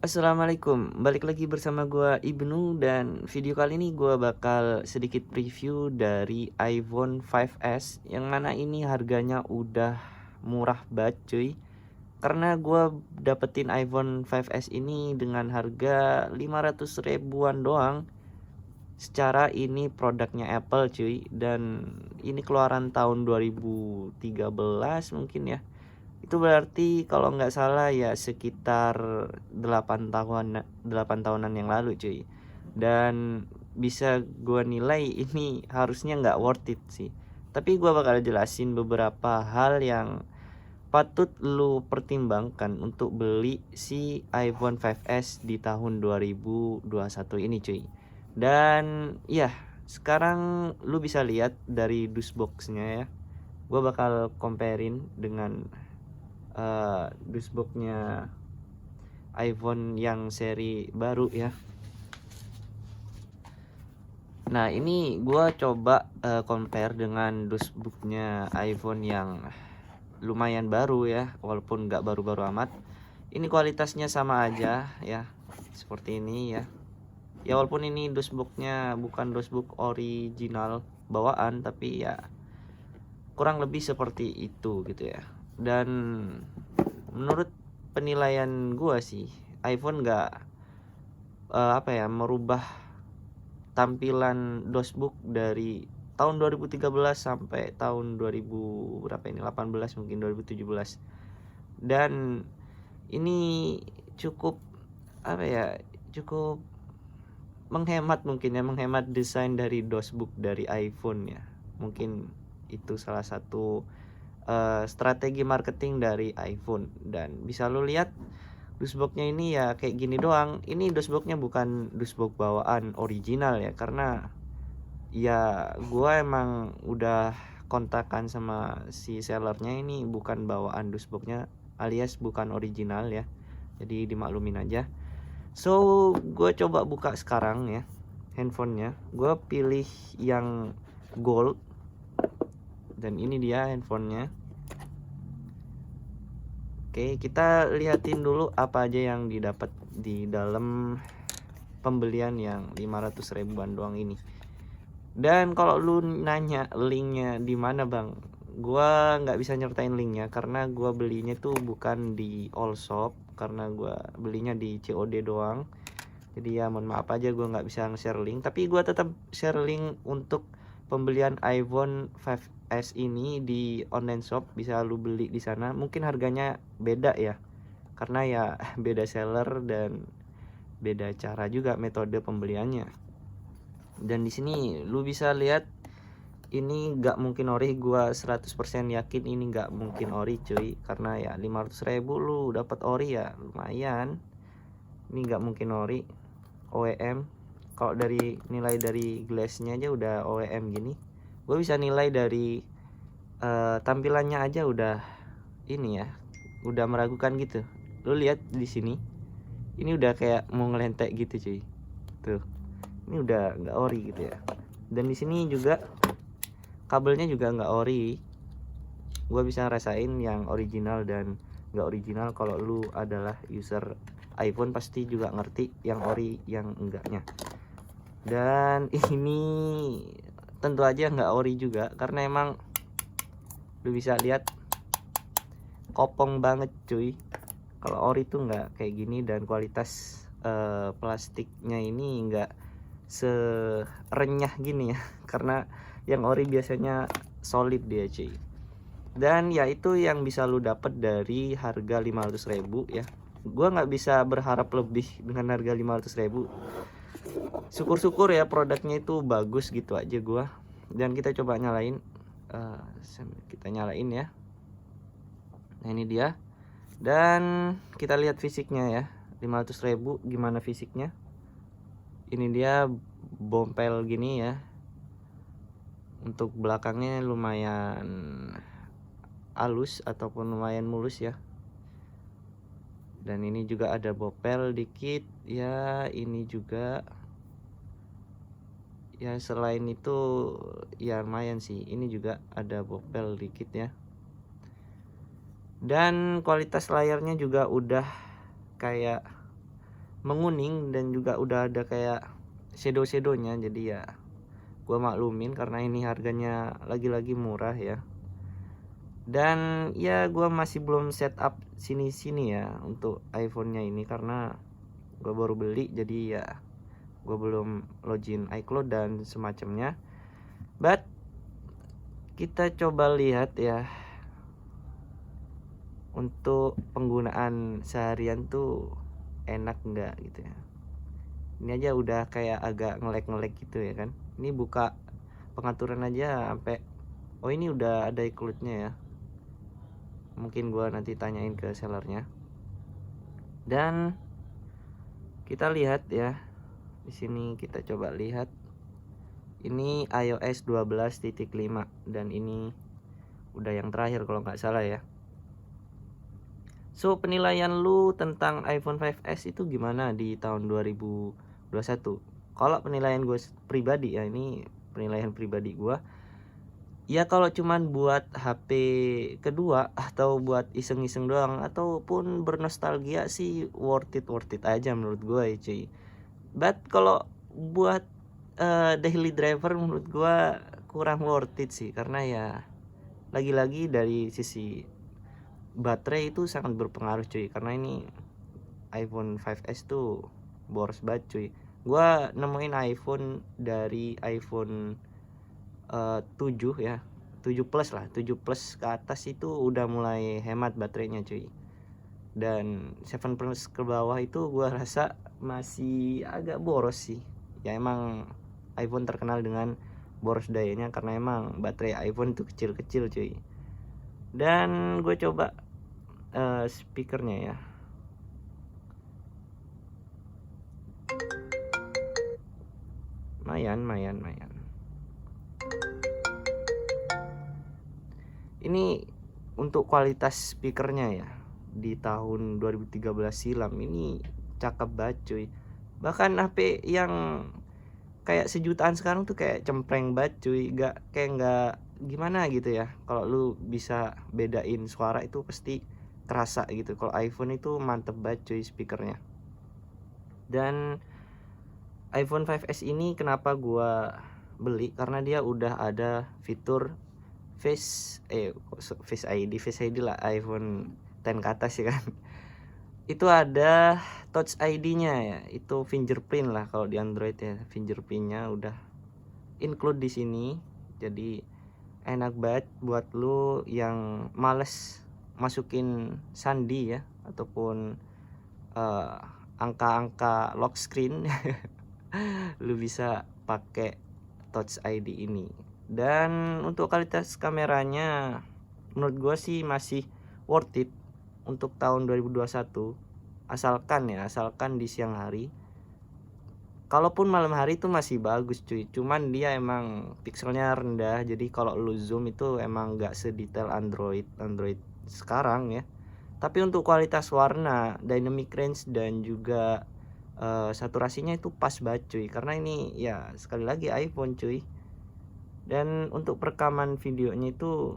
Assalamualaikum, balik lagi bersama gua Ibnu dan video kali ini gua bakal sedikit preview dari iPhone 5s yang mana ini harganya udah murah banget cuy. Karena gua dapetin iPhone 5s ini dengan harga 500 ribuan doang. Secara ini produknya Apple cuy, dan ini keluaran tahun 2013 mungkin ya. Itu berarti kalau nggak salah ya sekitar 8 tahunan yang lalu cuy. Dan bisa gua nilai ini harusnya nggak worth it sih. Tapi gua bakal jelasin beberapa hal yang patut lu pertimbangkan untuk beli si iPhone 5s di tahun 2021 ini cuy. Dan ya, sekarang lu bisa lihat dari dashbox-nya ya. Gua bakal comparein dengan dashboardnya iPhone yang seri baru ya. Nah ini gua coba compare dengan dashboardnya iPhone yang lumayan baru ya, walaupun nggak baru-baru amat. Ini kualitasnya sama aja ya, seperti ini ya. Ya walaupun ini dashboardnya bukan dashboard original bawaan, tapi ya kurang lebih seperti itu gitu ya. Dan menurut penilaian gua sih, iPhone nggak merubah tampilan dashboard dari tahun 2013 sampai tahun 2000 berapa ini 18 mungkin 2017. Dan ini cukup cukup menghemat, mungkin ya, menghemat desain dari dashboard dari iPhone ya. Mungkin itu salah satu strategi marketing dari iPhone. Dan bisa lo lihat dashboardnya ini ya kayak gini doang. Ini dashboardnya bukan dashboard bawaan original ya, karena ya gua emang udah kontakan sama si sellernya, ini bukan bawaan dashboardnya, alias bukan original ya, jadi dimaklumin aja. So gue coba buka sekarang ya handphonenya. Gue pilih yang gold, dan ini dia handphonenya. Oke, kita liatin dulu apa aja yang didapat di dalam pembelian yang 500 ribuan doang ini. Dan kalau lu nanya linknya di mana bang, gua nggak bisa nyertain linknya karena gua belinya tuh bukan di all shop, karena gua belinya di COD doang. Jadi ya mohon maaf aja gua nggak bisa nge-share link, tapi gua tetap share link untuk pembelian iPhone 5s ini di online shop. Bisa lu beli di sana, mungkin harganya beda ya, karena ya beda seller dan beda cara juga metode pembeliannya. Dan di sini lu bisa lihat ini nggak mungkin ori. Gua 100% yakin ini nggak mungkin ori cuy, karena ya 500 ribu lu dapat ori ya lumayan. Ini nggak mungkin ori. OEM, kalau dari nilai dari glassnya aja udah OEM gini, gue bisa nilai dari tampilannya aja udah ini ya, udah meragukan gitu. Lu lihat di sini, ini udah kayak mau ngelentek gitu cuy. Tuh, ini udah nggak ori gitu ya. Dan di sini juga kabelnya juga nggak ori. Gue bisa ngerasain yang original dan nggak original. Kalau lu adalah user iPhone pasti juga ngerti yang ori yang enggaknya. Dan ini tentu aja nggak ori juga, karena emang lu bisa lihat kopong banget cuy. Kalau ori tuh nggak kayak gini, dan kualitas plastiknya ini nggak serenyah gini ya karena yang ori biasanya solid dia cuy. Dan ya itu yang bisa lu dapat dari harga 500 ribu ya. Gua nggak bisa berharap lebih dengan harga 500 ribu. Syukur-syukur ya produknya itu bagus gitu aja gua. Dan kita coba nyalain, kita nyalain ya. Nah ini dia. Dan kita lihat fisiknya ya, 500 ribu gimana fisiknya. Ini dia bompel gini ya. Untuk belakangnya lumayan halus ataupun lumayan mulus ya. Dan ini juga ada bopel dikit ya. Ini juga ya, selain itu ya lumayan sih, ini juga ada bopel dikit ya. Dan kualitas layarnya juga udah kayak menguning dan juga udah ada kayak shadow-shadownya. Jadi ya gua maklumin karena ini harganya lagi-lagi murah ya. Dan ya gua masih belum setup sini-sini ya untuk iPhone-nya ini karena gua baru beli, jadi ya gua belum login iCloud dan semacamnya. But kita coba lihat ya untuk penggunaan seharian tuh enak nggak gitu ya. Ini aja udah kayak agak ngelek-ngelek gitu ya kan. Ini buka pengaturan aja sampai, oh ini udah ada iCloud-nya ya. Mungkin gua nanti tanyain ke sellernya. Dan kita lihat ya, di sini kita coba lihat. Ini iOS 12.5 dan ini udah yang terakhir kalau nggak salah ya. So penilaian lu tentang iPhone 5s itu gimana di tahun 2021? Kalau penilaian gue pribadi ya, ini penilaian pribadi gue. Ya kalau cuman buat HP kedua atau buat iseng-iseng doang ataupun bernostalgia sih worth it aja menurut gue ya cuy. But kalau buat daily driver menurut gue kurang worth it sih, karena ya lagi-lagi dari sisi baterai itu sangat berpengaruh cuy, karena ini iPhone 5s tuh boros banget cuy. Gua nemuin iPhone dari iPhone 7 ya, 7 plus lah, 7 plus ke atas itu udah mulai hemat baterainya cuy. Dan 7 plus ke bawah itu gua rasa masih agak boros sih. Ya emang iPhone terkenal dengan boros dayanya karena emang baterai iPhone itu kecil-kecil cuy. Dan gue coba speakernya ya. Mayan. Ini untuk kualitas speakernya ya, di tahun 2013 silam ini cakep banget cuy. Bahkan HP yang kayak sejutaan sekarang tuh kayak cempreng banget cuy, nggak gimana gitu ya. Kalau lu bisa bedain suara itu pasti kerasa gitu. Kalau iPhone itu mantep banget cuy speakernya. Dan iPhone 5s ini kenapa gua beli, karena dia udah ada fitur Face ID lah, iPhone 10 ke atas ya kan. Itu ada Touch ID-nya ya, itu fingerprint lah kalau di Android ya, fingerprintnya udah include di sini. Jadi enak banget buat lu yang males masukin sandi ya ataupun angka-angka lock screen. Lu bisa pakai Touch ID ini. Dan untuk kualitas kameranya menurut gua sih masih worth it untuk tahun 2021, asalkan di siang hari. Kalaupun malam hari itu masih bagus cuy, cuman dia emang pixelnya rendah, jadi kalau lu zoom itu emang gak sedetail Android sekarang ya. Tapi untuk kualitas warna, dynamic range dan juga saturasinya itu pas banget cuy, karena ini ya sekali lagi iPhone cuy. Dan untuk perekaman videonya itu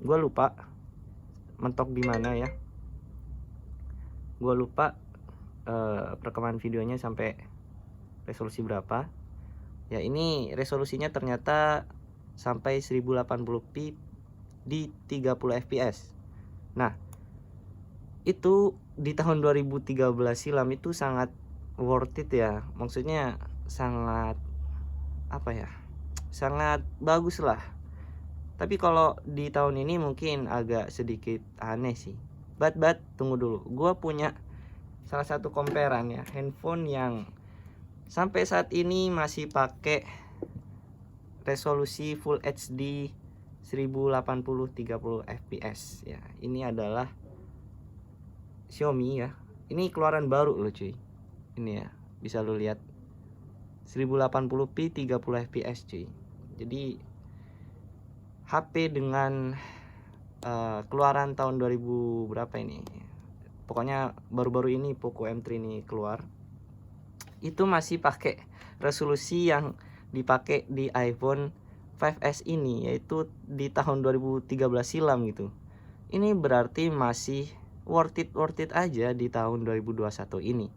gue lupa mentok di mana ya, gue lupa perekaman videonya sampai resolusi berapa ya. Ini resolusinya ternyata sampai 1080p di 30 fps. Nah itu di tahun 2013 silam itu sangat worth it ya, maksudnya sangat sangat bagus lah. Tapi kalau di tahun ini mungkin agak sedikit aneh sih. But tunggu dulu, gue punya salah satu comparean ya, handphone yang sampai saat ini masih pakai resolusi Full HD 1080 30 fps ya. Ini adalah Xiaomi ya. Ini keluaran baru loh cuy. Ini ya, bisa lo lihat 1080p 30 fps cuy. Jadi HP dengan keluaran tahun 2000 berapa ini, pokoknya baru-baru ini Poco M3 ini keluar, itu masih pakai resolusi yang dipakai di iPhone 5s ini, yaitu di tahun 2013 silam gitu. Ini berarti masih worth it aja di tahun 2021 ini.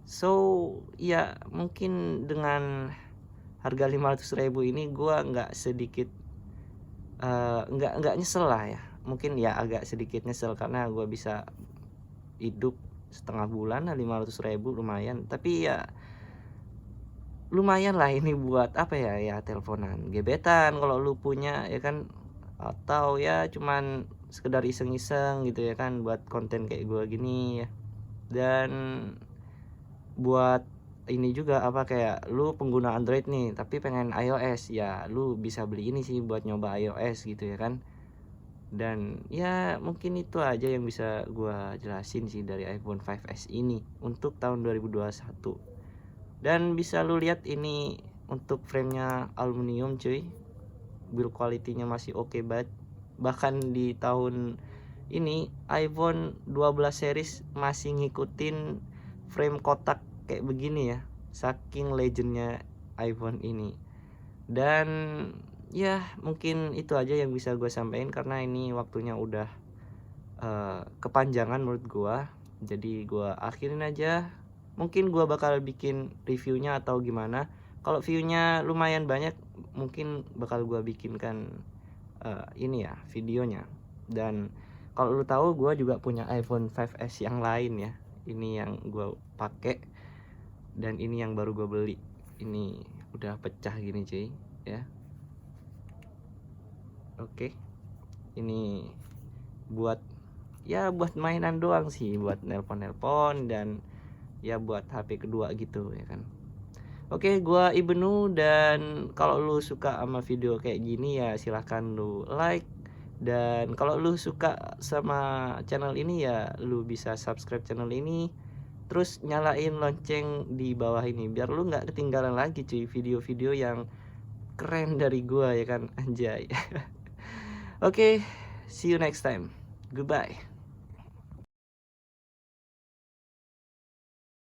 So ya mungkin dengan harga 500.000 ini gua nggak sedikit nggak nyesel lah ya. Mungkin ya agak sedikit nyesel karena gua bisa hidup setengah bulan lah 500.000 lumayan. Tapi ya lumayan lah ini buat apa ya, ya teleponan, gebetan kalau lu punya ya kan, atau ya cuman sekedar iseng-iseng gitu ya kan buat konten kayak gua gini ya. Dan buat ini juga apa, kayak lu pengguna Android nih tapi pengen iOS, ya lu bisa beli ini sih buat nyoba iOS gitu ya kan. Dan ya mungkin itu aja yang bisa gua jelasin sih dari iPhone 5S ini untuk tahun 2021. Dan bisa lu lihat ini untuk framenya aluminium cuy, build quality-nya masih oke banget. Bahkan di tahun ini iPhone 12 series masih ngikutin frame kotak kayak begini ya, saking legendnya iPhone ini. Dan ya mungkin itu aja yang bisa gue sampaikan karena ini waktunya udah kepanjangan menurut gue. Jadi gue akhirin aja. Mungkin gue bakal bikin reviewnya atau gimana. Kalau viewnya lumayan banyak, mungkin bakal gue bikinkan ini ya videonya. Dan kalau lu tahu gue juga punya iPhone 5S yang lain ya. Ini yang gue pakai dan ini yang baru gue beli. Ini udah pecah gini cuy ya. Oke. Ini buat ya buat mainan doang sih, buat nelpon-nelpon dan ya buat HP kedua gitu ya kan. Oke, gua Ibnu, dan kalau lu suka sama video kayak gini ya silahkan lu like, dan kalau lu suka sama channel ini ya lu bisa subscribe channel ini, terus nyalain lonceng di bawah ini biar lu nggak ketinggalan lagi cuy video-video yang keren dari gua ya kan, anjay. Oke, see you next time. Goodbye.